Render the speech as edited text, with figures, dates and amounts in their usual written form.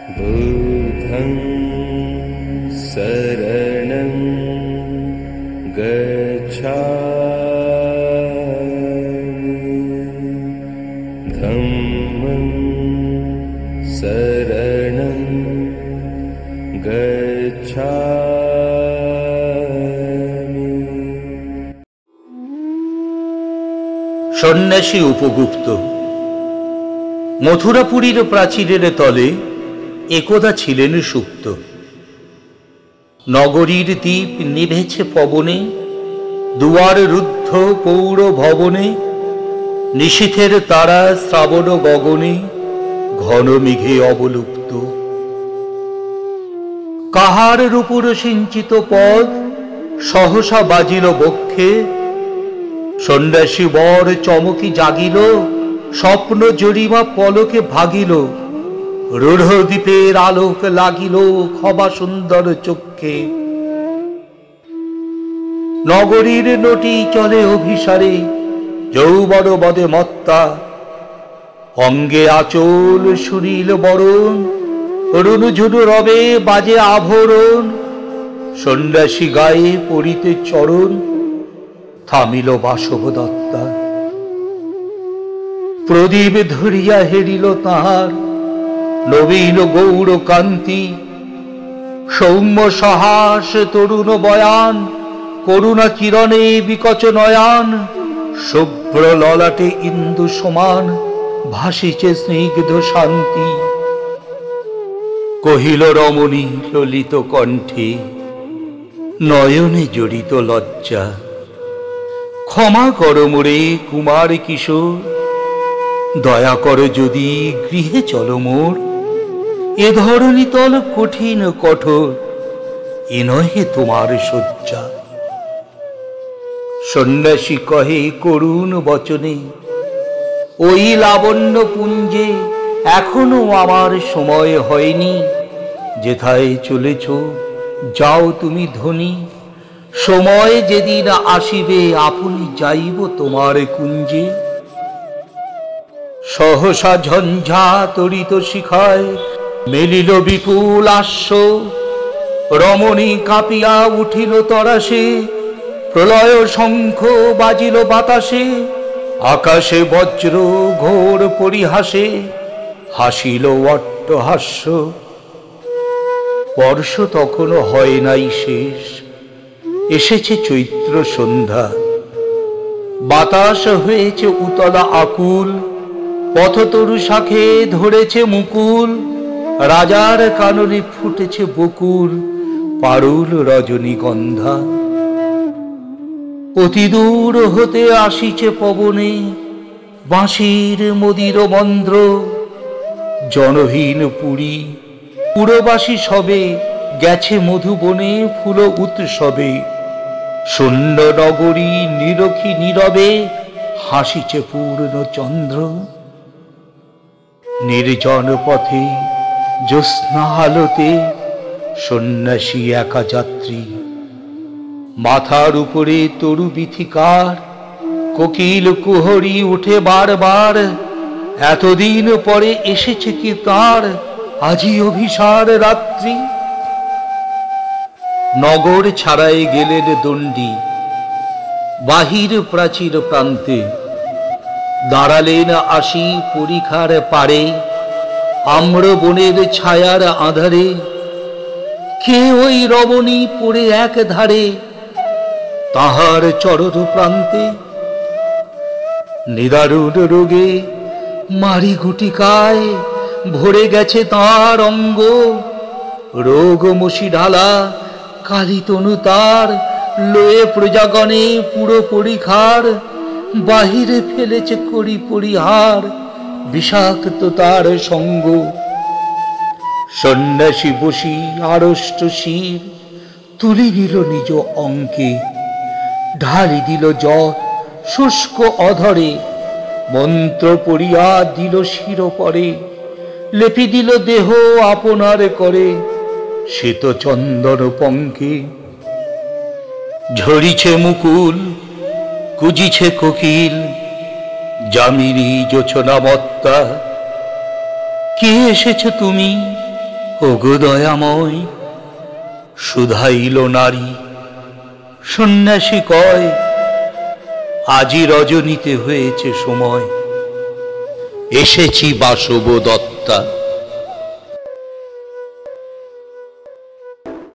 बुद्धं शरणं गच्छामि धम्मं शरणं गच्छामि। সন্ন্যাসী উপগুপ্ত। মথুরাপুরীর প্রাচীরের তলে একদা ছিলেন সুপ্ত। নগরীর দীপ নিভেছে পবনে, দুয়ার রুদ্ধ পৌর ভবনে, নিশীথের তারা শ্রাবণ গগনে ঘন মেঘে অবলুপ্ত। কাহার রূপুর সিঞ্চিত পদ সহসা বাজিল বক্ষে, সন্ন্যাসী বর চমকি জাগিল, স্বপ্ন জরিমা পলকে ভাগিল, রূঢ় দ্বীপের আলোক লাগিল ক্ষমা সুন্দর চক্ষে। নগরীর নটি চলে অভিসারে, যৌবন বদে মত্তা, অঙ্গে আচল সুনীল বরণ, রুনুঝুনু রবে বাজে আভরণ, সন্ন্যাসী গায়ে পড়িতে চরণ, থামিল বাসব দত্তা। প্রদীপ ধরিয়া হেরিল তাহার নবীন গৌর কান্তি, সৌম্য সহাস তরুণ বয়ান, করুণা কিরণে বিকচ নয়ান, শুভ্র ললাটে ইন্দু সমান ভাসিছে স্নিগ্ধ শান্তি। কহিল রমণী ললিত কণ্ঠে, নয়নে জড়িত লজ্জা, ক্ষমা কর মোরে কুমার কিশোর, দয়া কর যদি গৃহে চলো মোর। এ ধরণী তল কঠিন কঠোর, এ নহে তোমার শয্যা। সন্ন্যাসী কহে করুণ বচনে, ওই লাবণ্য পুঞ্জে এখনো আমার সময় হয়নি। যেথায় চলেছ যাও তুমি ধনী, সময় যেদিন আসিবে আপনি যাইব তোমার কুঞ্জে। সহসা ঝঞ্ঝা তরিত শিখায় মেলিল বিপুল আশ্ব, রমণী কাঁপিয়া উঠিল তরাসে, প্রলয় শঙ্খ বাজিল বাতাসে, আকাশে বজ্র ঘোর পরিহাসে, হাসিল অট্টহাস্য। বর্ষ তখনও হয় নাই শেষ, এসেছে চৈত্র সন্ধ্যা, বাতাস হয়েছে উতলা আকুল, পথতরু শাখে ধরেছে মুকুল, রাজার কাননে ফুটেছে বকুল, পারুল রজনীগন্ধা। অতি দূর হতে আসিছে পবনে বাঁশির মদির মন্দ্র, জনহীন পুরী পুরবাসী সবে গেছে মধুবনে ফুল উৎসবে। শূন্য নগরী নিরখী নীরবে হাসিছে পূর্ণ চন্দ্র। নির্জন পথে জ্যোৎস্না আলোতে সন্ন্যাসী একা যাত্রী, মাথার উপরে তরু বিথিকার, কোকিল কুহরি উঠে বারবার, এতদিন পরে এসেছে কি তার আজি অভিসার রাত্রি। নগর ছাড়াই গেলেন দণ্ডী, বাহির প্রাচীর প্রান্তে, দাঁড়ালেন আসি পরিখার পারে, আম্র বনের ছায়ার আধারে। কে ওই রমণী পড়ে এক ধারে তাহার চরণ প্রান্তে, নিদারুণ রোগে মারি গুটিকায় ভরে গেছে তার অঙ্গ, রোগ মশি ঢালা কালী তনু তার, লয়ে প্রজাগণে পুরো পরিখার, বাহিরে ফেলেছে করি পরিহার বিষাক্ত তার সঙ্গ। সন্ন্যাসী বসি আড়ষ্ট শির তুলি দিল নিজ অঙ্কে, ঢালি দিল জল শুষ্ক অধরে, মন্ত্র পড়িয়া দিল শির পরে, লেপি দিল দেহ আপনার করে শ্বেত চন্দন পঙ্কে। ঝরিছে মুকুল কুজিছে কোকিল, যামিনী জোছনা মত্তা, কে এসেছ তুমি ওগো দয়াময় শুধাইল নারী, সন্ন্যাসী কয় আজি রজনীতে হয়েছে সময়। এসেছি বাসব দত্তা।